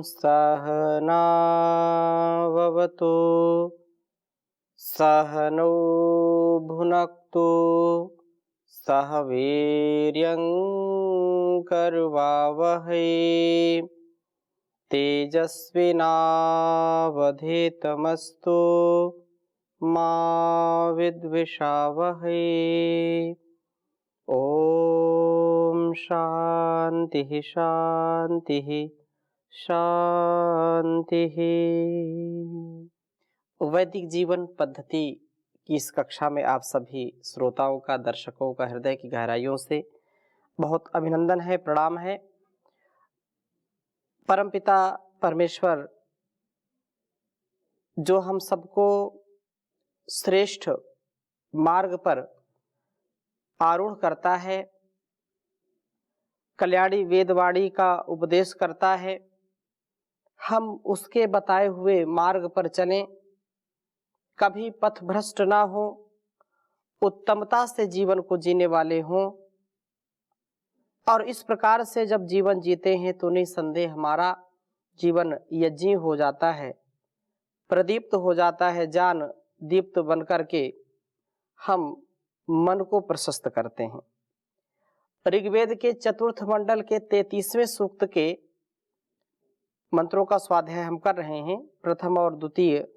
सहनाववतु सहनौ भुनक्तु सह वीर्यं करवावहै तेजस्विनावधीतमस्तु मा विद्विषावहै। ओम शांति शांति शांति। वैदिक जीवन पद्धति की इस कक्षा में आप सभी श्रोताओं का, दर्शकों का हृदय की गहराइयों से बहुत अभिनंदन है, प्रणाम है। परमपिता परमेश्वर जो हम सबको श्रेष्ठ मार्ग पर आरूढ़ करता है, कल्याणी वेदवाणी का उपदेश करता है, हम उसके बताए हुए मार्ग पर चलें, कभी पथभ्रष्ट ना हो, उत्तमता से जीवन को जीने वाले हों। और इस प्रकार से जब जीवन जीते हैं तो निसंदेह हमारा जीवन यज्ञ हो जाता है, प्रदीप्त हो जाता है, जान दीप्त बन करके हम मन को प्रशस्त करते हैं। ऋग्वेद के चतुर्थ मंडल के 33वें सूक्त के मंत्रों का स्वाध्याय हम कर रहे हैं। प्रथम और द्वितीय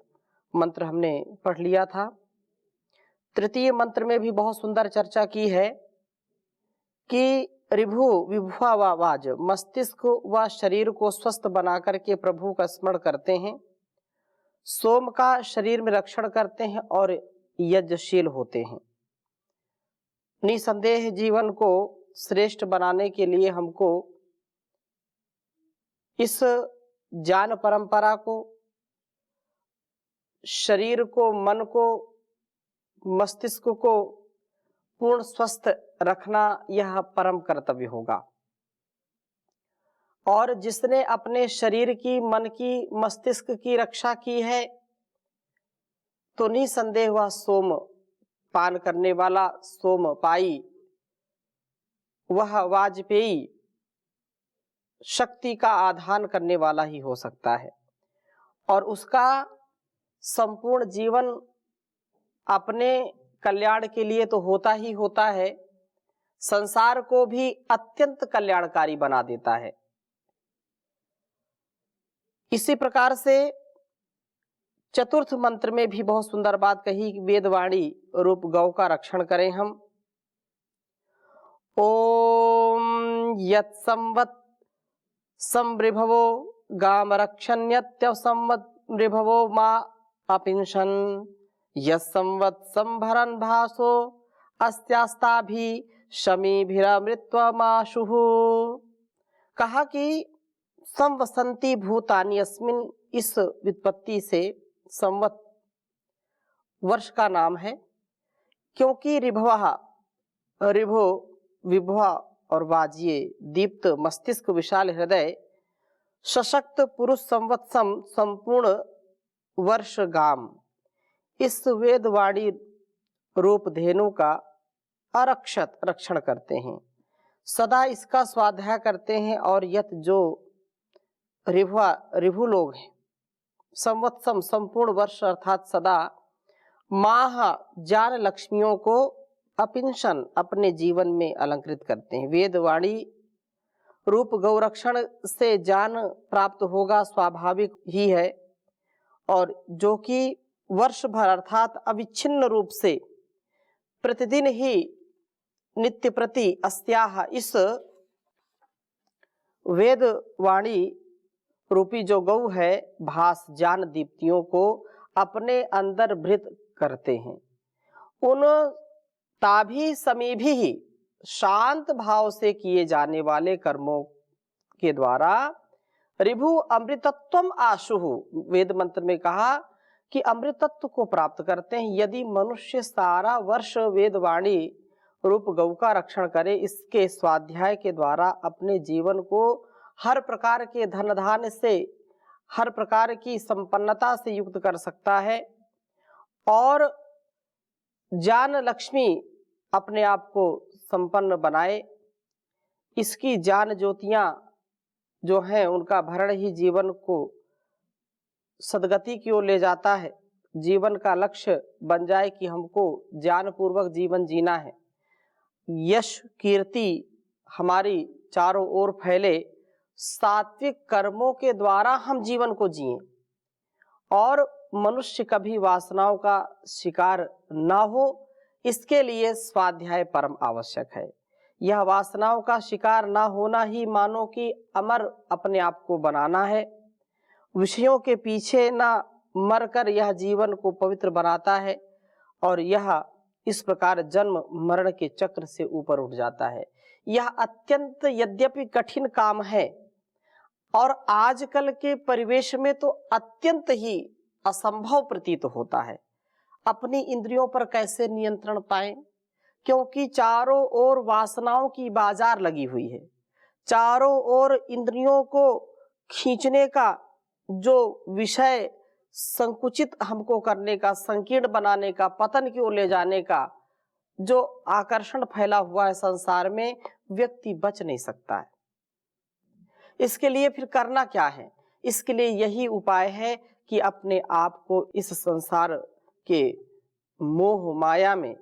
मंत्र हमने पढ़ लिया था। तृतीय मंत्र में भी बहुत सुंदर चर्चा की है कि ऋभु विभुवावाज मस्तिष्क व शरीर को स्वस्थ बना करके प्रभु का स्मरण करते हैं, सोम का शरीर में रक्षण करते हैं और यज्ञशील होते हैं। निसंदेह जीवन को श्रेष्ठ बनाने के लिए हमको इस ज्ञान परंपरा को, शरीर को, मन को, मस्तिष्क को पूर्ण स्वस्थ रखना यह परम कर्तव्य होगा। और जिसने अपने शरीर की, मन की, मस्तिष्क की रक्षा की है तो निसंदेह वह सोम पान करने वाला, सोमपाई, वह वाजपेयी शक्ति का आधान करने वाला ही हो सकता है। और उसका संपूर्ण जीवन अपने कल्याण के लिए तो होता ही होता है, संसार को भी अत्यंत कल्याणकारी बना देता है। इसी प्रकार से चतुर्थ मंत्र में भी बहुत सुंदर बात कही कि वेदवाणी रूप गौ का रक्षण करें हम। ओम यत् संवत् संवृभवो गाम रक्षण्यत्य संवत् मृभवो मा अपिंशन यस्संवत् संभरन् भासो अस्त्यास्ताभि शमीभिरमृत्वमाशुः। कहा कि संवसंती भूतानि अस्मिन, इस व्युत्पत्ति से संवत् वर्ष का नाम है, क्योंकि ऋभवः, ऋभो विभवा और वाजिये दीप्त मस्तिष्क, विशाल हृदय, सशक्त पुरुष, संवत्सम संपूर्ण वर्ष गाम, इस वेदवाणी रूप धेनु का अरक्षत रक्षण करते हैं, सदा इसका स्वाध्याय करते हैं। और यत जो ऋभु लोग हैं, संवत्सम संपूर्ण वर्ष अर्थात सदा, माह जान लक्ष्मियों को अपिंशन अपने जीवन में अलंकृत करते हैं। वेदवाणी रूप गौरक्षण से जान प्राप्त होगा, स्वाभाविक ही है। और जो कि वर्ष भर अर्थात अविच्छिन्न रूप से प्रतिदिन ही नित्य प्रति अस्त्याह, इस वेदवाणी रूपी जो गौ है, भास जान दीप्तियों को अपने अंदर भृत करते हैं। उन ताभी समीभी ही शांत भाव से किए जाने वाले कर्मों के द्वारा ऋभु अमृतत्वम आशुहु, वेद मंत्र में कहा कि अमृतत्व को प्राप्त करते हैं। यदि मनुष्य सारा वर्ष वेदवाणी रूप गौ का रक्षण करे, इसके स्वाध्याय के द्वारा अपने जीवन को हर प्रकार के धन धान्य से, हर प्रकार की संपन्नता से युक्त कर सकता है। और ज्ञान लक्ष्मी अपने आप को संपन्न बनाए, इसकी ज्ञान ज्योतियां जो हैं उनका भरण ही जीवन को सदगति की ओर ले जाता है। जीवन का लक्ष्य बन जाए कि हमको ज्ञानपूर्वक जीवन जीना है, यश कीर्ति हमारी चारों ओर फैले, सात्विक कर्मों के द्वारा हम जीवन को जिएं और मनुष्य कभी वासनाओं का शिकार ना हो, इसके लिए स्वाध्याय परम आवश्यक है। यह वासनाओं का शिकार ना होना ही मानो कि अमर अपने आप को बनाना है। विषयों के पीछे ना मरकर यह जीवन को पवित्र बनाता है और यह इस प्रकार जन्म मरण के चक्र से ऊपर उठ जाता है। यह अत्यंत यद्यपि कठिन काम है और आजकल के परिवेश में तो अत्यंत ही असंभव प्रतीत होता है। अपनी इंद्रियों पर कैसे नियंत्रण पाएं, क्योंकि चारों ओर वासनाओं की बाजार लगी हुई है। चारों ओर इंद्रियों को खींचने का जो विषय संकुचित हमको करने का, संकीर्ण बनाने का, पतन की ओर ले जाने का जो आकर्षण फैला हुआ है संसार में, व्यक्ति बच नहीं सकता है। इसके लिए फिर करना क्या है? इसके लिए यही उपाय है कि अपने आप को इस संसार के मोह माया में,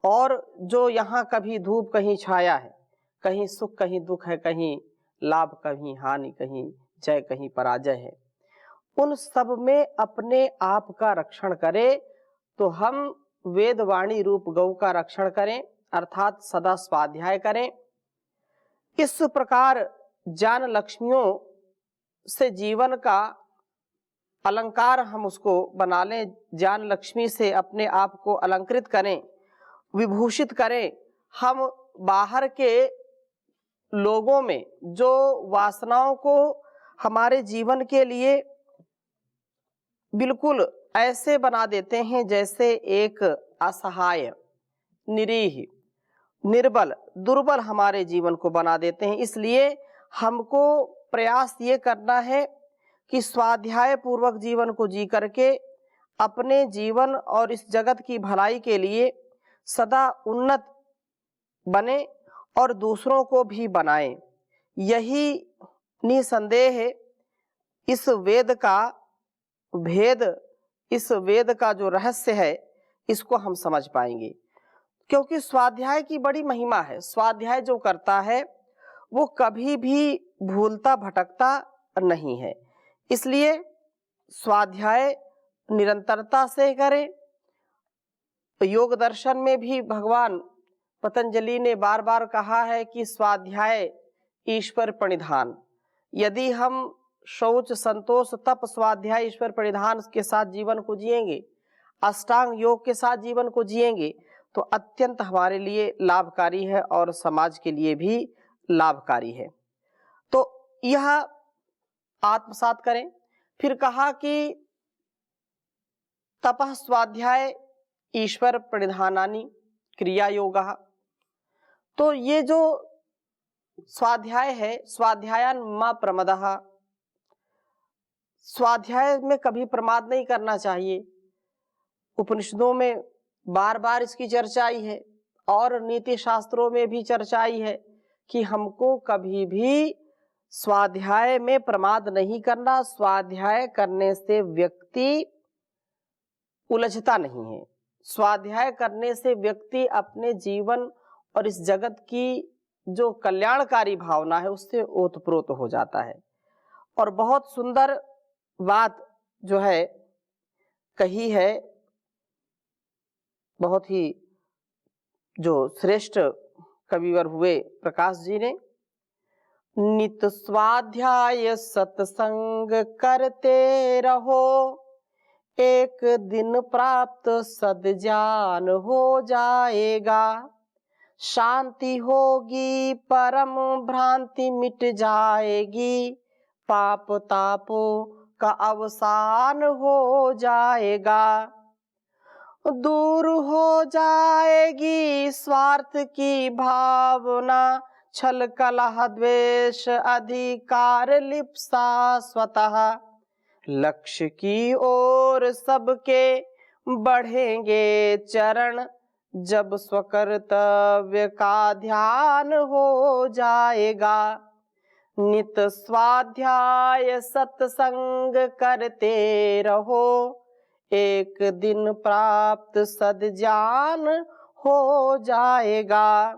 और जो यहाँ कभी धूप कहीं छाया है, कहीं सुख कहीं दुख है, कहीं लाभ कहीं हानि, कहीं जय कहीं पराजय है, उन सब में अपने आप का रक्षण करें तो हम वेदवाणी रूप गौ का रक्षण करें, अर्थात सदा स्वाध्याय करें। इस प्रकार ज्ञान लक्ष्मियों से जीवन का अलंकार हम उसको बना लें, ज्ञान लक्ष्मी से अपने आप को अलंकृत करें, विभूषित करें। हम बाहर के लोगों में जो वासनाओं को हमारे जीवन के लिए बिल्कुल ऐसे बना देते हैं जैसे एक असहाय, निरीह, निर्बल, दुर्बल हमारे जीवन को बना देते हैं। इसलिए हमको प्रयास ये करना है कि स्वाध्याय पूर्वक जीवन को जी करके अपने जीवन और इस जगत की भलाई के लिए सदा उन्नत बने और दूसरों को भी बनाएं। यही निसंदेह है इस वेद का भेद, इस वेद का जो रहस्य है, इसको हम समझ पाएंगे। क्योंकि स्वाध्याय की बड़ी महिमा है। स्वाध्याय जो करता है वो कभी भी भूलता भटकता नहीं है। इसलिए स्वाध्याय निरंतरता से करें। योग दर्शन में भी भगवान पतंजलि ने बार बार कहा है कि स्वाध्याय ईश्वर प्रणिधान। यदि हम शौच, संतोष, तप, स्वाध्याय, ईश्वर प्रणिधान के साथ जीवन को जिएंगे, अष्टांग योग के साथ जीवन को जिएंगे, तो अत्यंत हमारे लिए लाभकारी है और समाज के लिए भी लाभकारी है। तो यह आत्मसात करें। फिर कहा कि तपः स्वाध्याय ईश्वर प्रणिधानानि क्रिया योगः। तो ये जो स्वाध्याय है, स्वाध्यायान मा प्रमदः, स्वाध्याय में कभी प्रमाद नहीं करना चाहिए। उपनिषदों में बार बार इसकी चर्चा आई है और नीति शास्त्रों में भी चर्चा आई है कि हमको कभी भी स्वाध्याय में प्रमाद नहीं करना। स्वाध्याय करने से व्यक्ति उलझता नहीं है। स्वाध्याय करने से व्यक्ति अपने जीवन और इस जगत की जो कल्याणकारी भावना है उससे ओतप्रोत हो जाता है। और बहुत सुंदर बात जो है कही है, बहुत ही जो श्रेष्ठ कविवर हुए प्रकाश जी ने, नित स्वाध्याय सत्संग करते रहो, एक दिन प्राप्त सद्ज्ञान हो जाएगा, शांति होगी परम भ्रांति मिट जाएगी, पाप तापों का अवसान हो जाएगा, दूर हो जाएगी स्वार्थ की भावना, छल कलह द्वेष अधिकार लिप्सा स्वतः, लक्ष्य की ओर सबके बढ़ेंगे चरण, जब स्वकर्तव्य का ध्यान हो जाएगा, नित स्वाध्याय सत्संग करते रहो, एक दिन प्राप्त सद्ज्ञान हो जाएगा।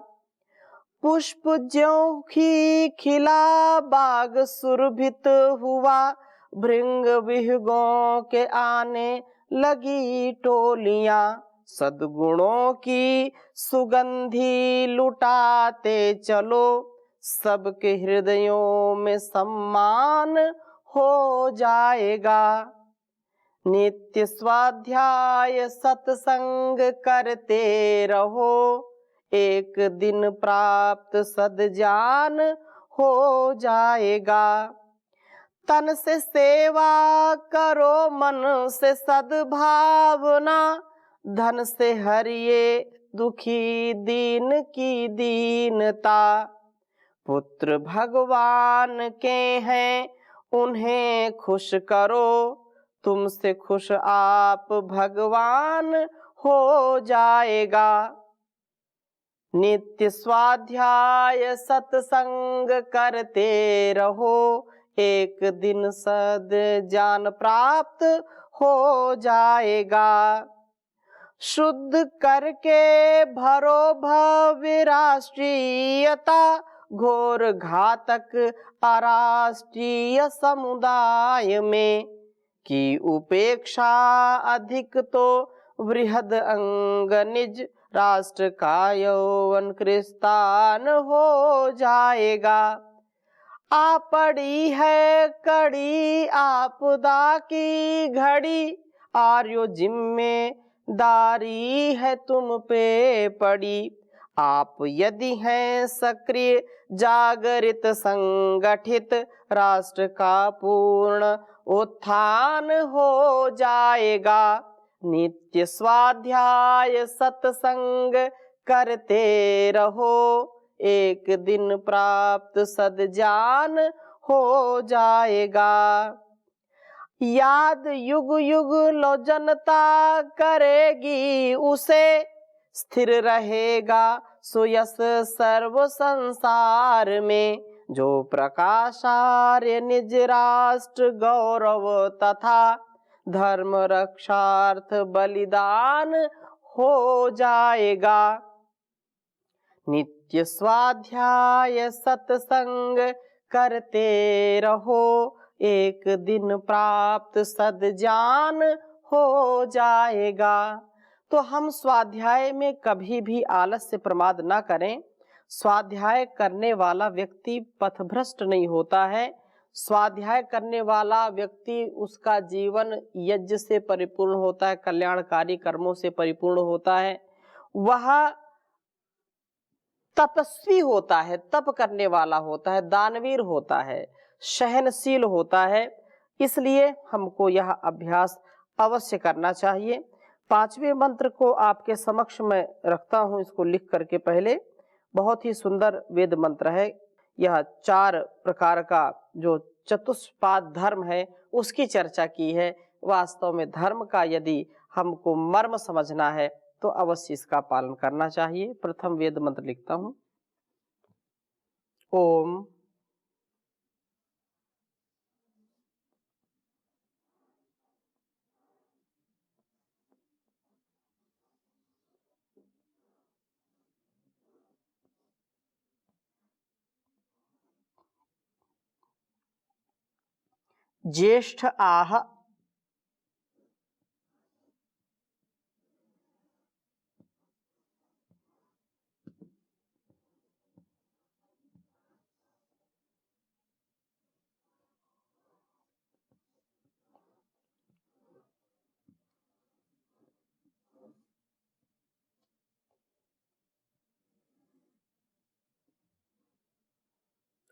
पुष्प ज्यों ही खिला बाग सुरभित हुआ, भृंग विहगों के आने लगी टोलियां। सद्गुणों की सुगंधी लुटाते चलो, सबके हृदयों में सम्मान हो जाएगा। नित्य स्वाध्याय सत्संग करते रहो, एक दिन प्राप्त सद्ज्ञान हो जाएगा। तन से सेवा करो, मन से सद्भावना, धन से हरिये दुखी दीन की दीनता। पुत्र भगवान के हैं, उन्हें खुश करो, तुमसे खुश आप भगवान हो जाएगा। नित्य स्वाध्याय सत्संग करते रहो, एक दिन सद्ज्ञान प्राप्त हो जाएगा। शुद्ध करके भरो भव्य राष्ट्रीयता, घोर घातक अराष्ट्रीय समुदाय में, की उपेक्षा अधिक तो वृहद अंग निज, राष्ट्र का यौवन क्रिस्तान हो जाएगा। आ पड़ी है कड़ी आपदा की घड़ी, आर्यो जिम्मेदारी है तुम पे पड़ी। आप यदि हैं सक्रिय जागृत संगठित, राष्ट्र का पूर्ण उत्थान हो जाएगा। नित्य स्वाध्याय सत्संग करते रहो, एक दिन प्राप्त सद्ज्ञान हो जाएगा। याद युग युग लो जनता करेगी उसे, स्थिर रहेगा सुयस सर्व संसार में। जो प्रकाशार्य निज राष्ट्र गौरव तथा, धर्म रक्षार्थ बलिदान हो जाएगा। नित्य स्वाध्याय सत्संग करते रहो, एक दिन प्राप्त सद्ज्ञान हो जाएगा। तो हम स्वाध्याय में कभी भी आलस्य प्रमाद ना करें। स्वाध्याय करने वाला व्यक्ति पथभ्रष्ट नहीं होता है। स्वाध्याय करने वाला व्यक्ति, उसका जीवन यज्ञ से परिपूर्ण होता है, कल्याणकारी कर्मों से परिपूर्ण होता है। वह तपस्वी होता है, तप करने वाला होता है, दानवीर होता है, सहनशील होता है। इसलिए हमको यह अभ्यास अवश्य करना चाहिए। पांचवें मंत्र को आपके समक्ष में रखता हूं, इसको लिख करके। पहले बहुत ही सुंदर वेद मंत्र है। यह 4 प्रकार का जो चतुष्पाद धर्म है उसकी चर्चा की है। वास्तव में धर्म का यदि हमको मर्म समझना है तो अवश्य इसका पालन करना चाहिए। प्रथम वेद मंत्र लिखता हूं। ओम ज्येष्ठ आह,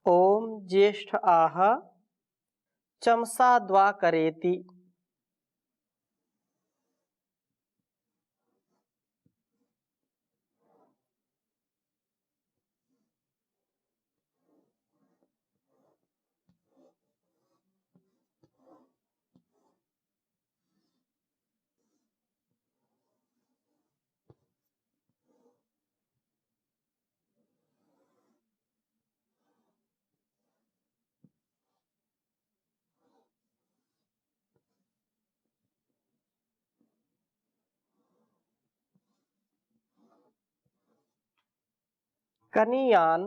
ओम ज्येष्ठ आह चमसा द्वा करेति। कनीयान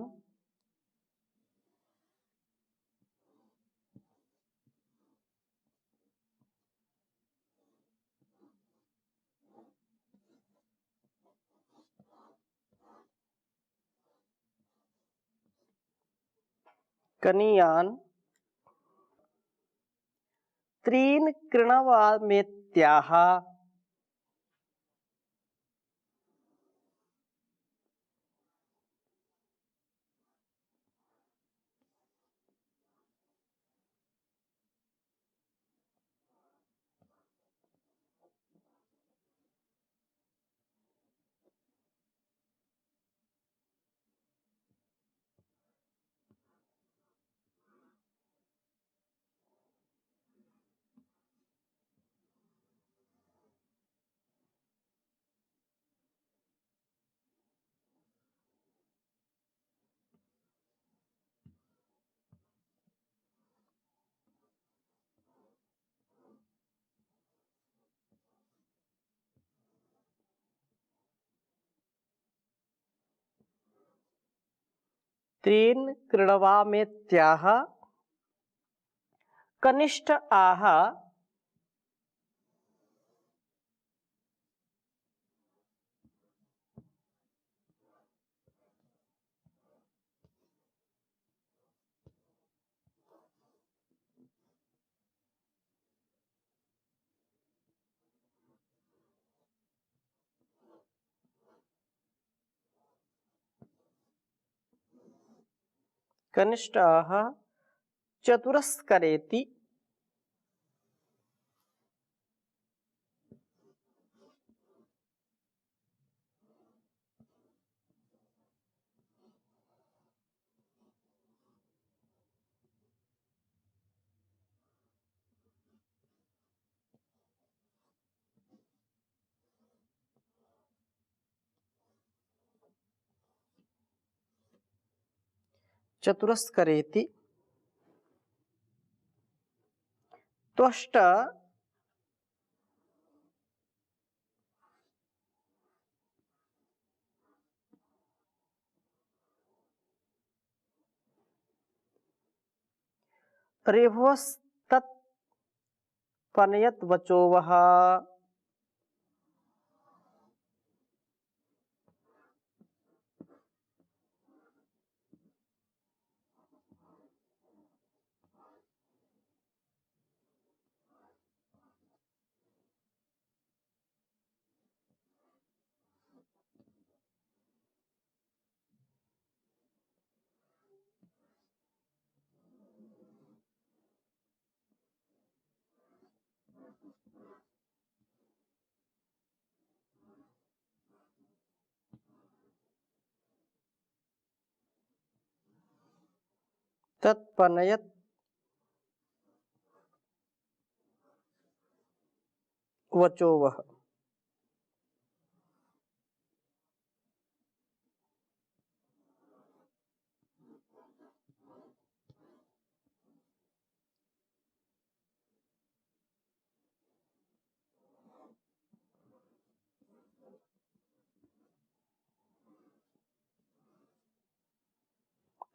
कनीयान त्रीन कृणवामेत्याह त्रीन कृणवामेत्याह कनिष्ठ आह कनिष्ठ आह चतुरस्करेति चतुरस्करेति त्वष्ट ऋभवस्तत् पनयत वचोवः तत्पनयत वचोवः।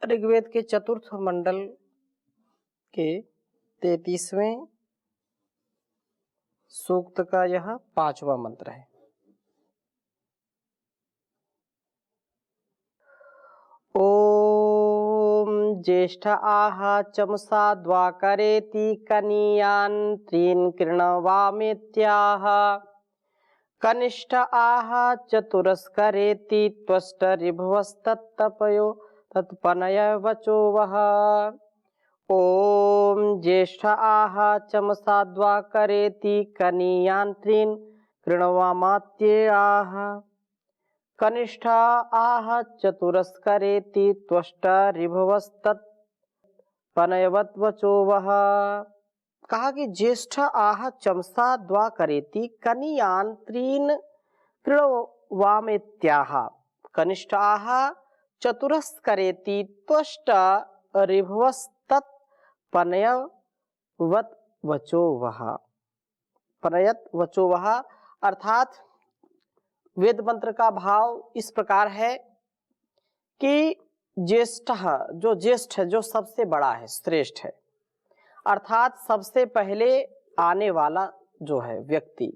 ऋग्वेद के चतुर्थ मंडल के 33वें सूक्त का यह 5वां मंत्र है। ओम ज्येष्ठ आह चमसा द्वाकरेति कनीयान त्रीन कृणवामेत्याह कनिष्ठ आह चतुरस्करेति त्वष्ट ऋभवस्तत्तपयो तत्पनय वचोवः। ओम ज्येष्ठ आह चमसा द्वाकरेति कनीयान त्रीन कृणवामात्याह कनिष्ठ आह चतुरस्करेति त्वष्ट ऋभवस्तत् पनयवत वचोवः। कहा कि ज्येष्ठ आह चमसा द्वाकरेति कनीयान त्रीन कृणवामेत्याह कनिष्ठ आह चतुरस्करेति त्वष्ट ऋभवस्तत् पनयवत वचोवः। पनयत वचोवः अर्थात वेद मंत्र का भाव इस प्रकार है कि ज्येष्ठ, जो ज्येष्ठ है, जो सबसे बड़ा है, श्रेष्ठ है, अर्थात सबसे पहले आने वाला जो है व्यक्ति,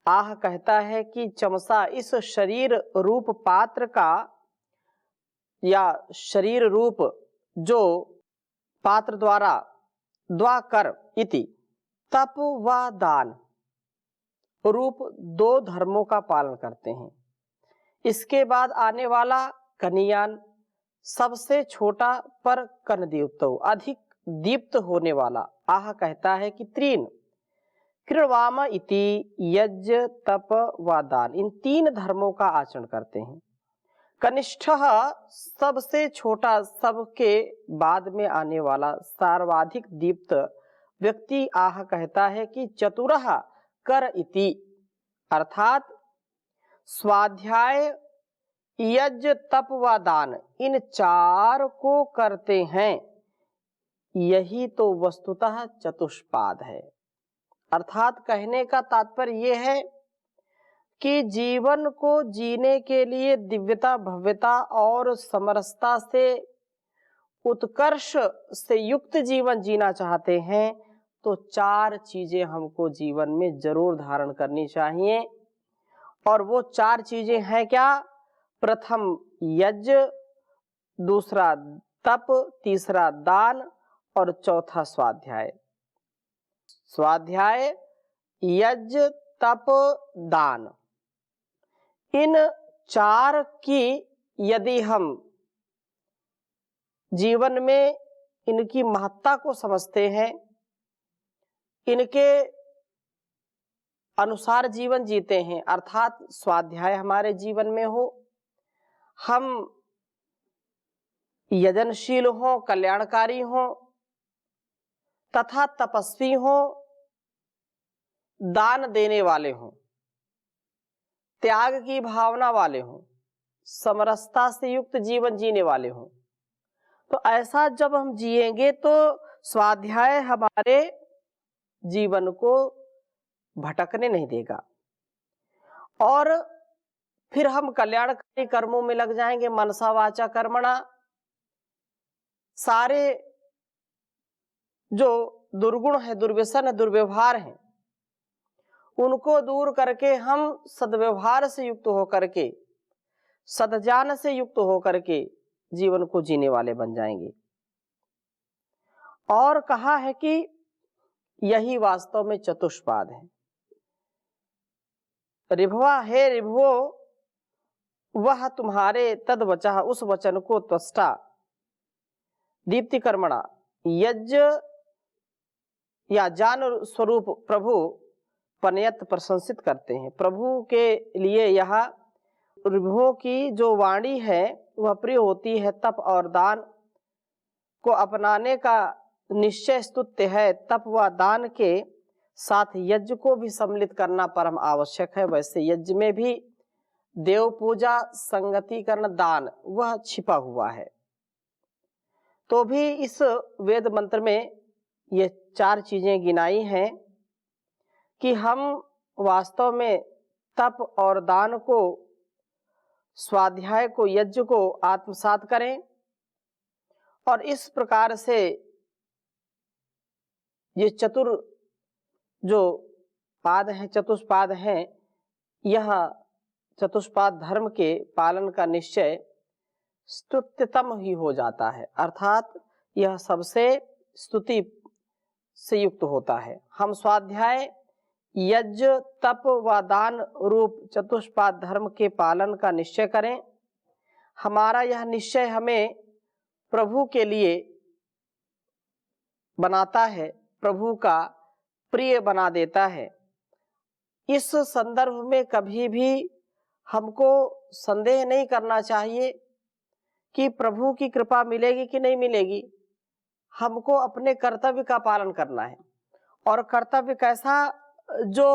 आह कहता है कि चमसा इस शरीर रूप पात्र का, या शरीर रूप जो पात्र द्वारा द्वाकर इति तप व दान रूप दो धर्मों का पालन करते हैं। इसके बाद आने वाला कनियान, सबसे छोटा पर कनदीप्त, अधिक दीप्त होने वाला, आह कहता है कि त्रीन कृवाम इति यज्ञ तप व दान, इन तीन धर्मों का आचरण करते हैं। कनिष्ठ सबसे छोटा, सबके बाद में आने वाला सर्वाधिक दीप्त व्यक्ति, आह कहता है कि चतुरः कर इति, अर्थात स्वाध्याय यज्ञ तप व दान इन चार को करते हैं, यही तो वस्तुतः चतुष्पाद है। अर्थात कहने का तात्पर्य यह है कि जीवन को जीने के लिए दिव्यता, भव्यता और समरसता से, उत्कर्ष से युक्त जीवन जीना चाहते हैं तो चार चीजें हमको जीवन में जरूर धारण करनी चाहिए। और वो चार चीजें हैं क्या? प्रथम यज्ञ, दूसरा तप, तीसरा दान और चौथा स्वाध्याय। स्वाध्याय, यज्ञ, तप, दान, इन चार की यदि हम जीवन में इनकी महत्ता को समझते हैं, इनके अनुसार जीवन जीते हैं, अर्थात स्वाध्याय हमारे जीवन में हो, हम यजनशील हो, कल्याणकारी हो, तथा तपस्वी हो, दान देने वाले हों, त्याग की भावना वाले हों, समरसता से युक्त जीवन जीने वाले हों, तो ऐसा जब हम जिएंगे तो स्वाध्याय हमारे जीवन को भटकने नहीं देगा और फिर हम कल्याणकारी कर्मों में लग जाएंगे। मनसा वाचा कर्मणा, सारे जो दुर्गुण है, दुर्व्यसन है, दुर्व्यवहार है, उनको दूर करके हम सद्व्यवहार से युक्त होकर के, सद्जान से युक्त होकर के जीवन को जीने वाले बन जाएंगे। और कहा है कि यही वास्तव में चतुष्पाद है। रिभवा है रिभवो, वह तुम्हारे तद वचः, उस वचन को त्वष्टा दीप्ति कर्मणा यज्ञ या जान स्वरूप प्रभु पनयत प्रशंसित करते हैं। प्रभु के लिए यह रिभवों की जो वाणी है वह प्रिय होती है। तप और दान को अपनाने का निश्चय स्तुत्य है। तप व दान के साथ यज्ञ को भी सम्मिलित करना परम आवश्यक है। वैसे यज्ञ में भी देव पूजा, संगतिकरण, दान वह छिपा हुआ है। तो भी इस वेद मंत्र में ये चार चीजें गिनाई हैं कि हम वास्तव में तप और दान को, स्वाध्याय को, यज्ञ को आत्मसात करें और इस प्रकार से ये चतुर जो पाद हैं, चतुष्पाद हैं, यह चतुष्पाद धर्म के पालन का निश्चय स्तुत्यतम ही हो जाता है, अर्थात यह सबसे स्तुति से युक्त होता है। हम स्वाध्याय, यज्ञ, तप व दान रूप चतुष्पाद धर्म के पालन का निश्चय करें। हमारा यह निश्चय हमें प्रभु के लिए बनाता है, प्रभु का प्रिय बना देता है। इस संदर्भ में कभी भी हमको संदेह नहीं करना चाहिए कि प्रभु की कृपा मिलेगी कि नहीं मिलेगी। हमको अपने कर्तव्य का पालन करना है। और कर्तव्य कैसा? जो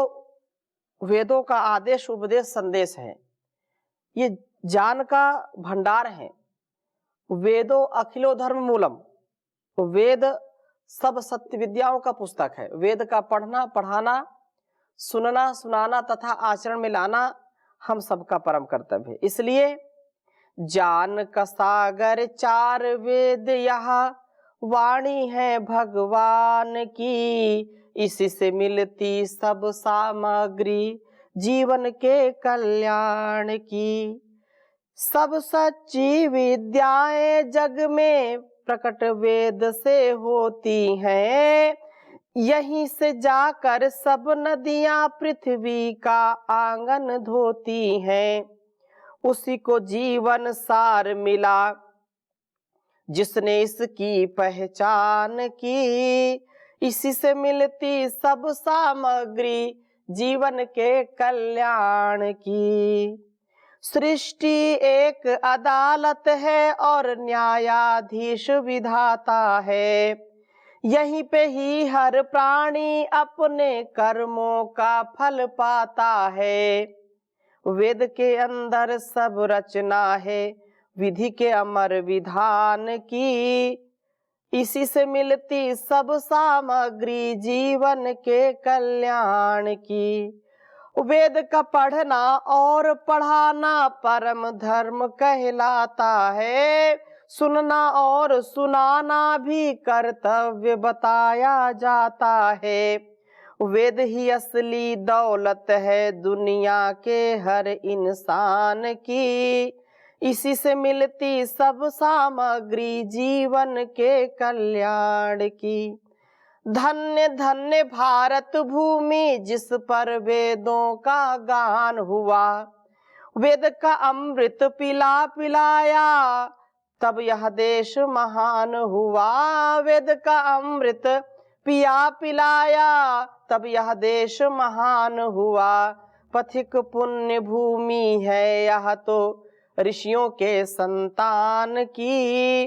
वेदों का आदेश, उपदेश, संदेश है, ये ज्ञान का भंडार है। वेदो अखिलो धर्म मूलम, वेद सब सत्य विद्याओं का पुस्तक है। वेद का पढ़ना, पढ़ाना, सुनना, सुनाना तथा आचरण में लाना हम सबका परम कर्तव्य है। इसलिए ज्ञान का सागर चार वेद, यह वाणी है भगवान की। इसी से मिलती सब सामग्री जीवन के कल्याण की। सब सच्ची विद्याएं जग में प्रकट वेद से होती हैं। यहीं से जाकर सब नदियां पृथ्वी का आंगन धोती हैं। उसी को जीवन सार मिला जिसने इसकी पहचान की। इसी से मिलती सब सामग्री जीवन के कल्याण की। सृष्टि एक अदालत है और न्यायाधीश विधाता है। यहीं पे ही हर प्राणी अपने कर्मों का फल पाता है। वेद के अंदर सब रचना है विधि के अमर विधान की। इसी से मिलती सब सामग्री जीवन के कल्याण की। वेद का पढ़ना और पढ़ाना परम धर्म कहलाता है। सुनना और सुनाना भी कर्तव्य बताया जाता है। वेद ही असली दौलत है दुनिया के हर इंसान की। इसी से मिलती सब सामग्री जीवन के कल्याण की। धन्य धन्य भारत भूमि जिस पर वेदों का गान हुआ। वेद का अमृत पिला पिलाया तब यह देश महान हुआ। वेद का अमृत पिया पिलाया तब यह देश महान हुआ। पथिक पुण्य भूमि है यह तो ऋषियों के संतान की।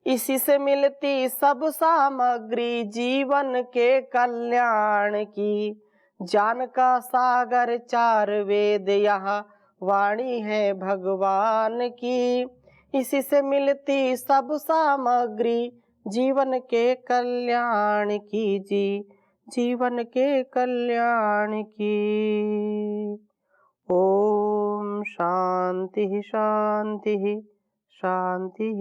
इसी से मिलती सब सामग्री जीवन के कल्याण की। ज्ञान का सागर चार वेद, यह वाणी है भगवान की। इसी से मिलती सब सामग्री जीवन के कल्याण की जी, जीवन के कल्याण की। ओम शांति शांति शांति।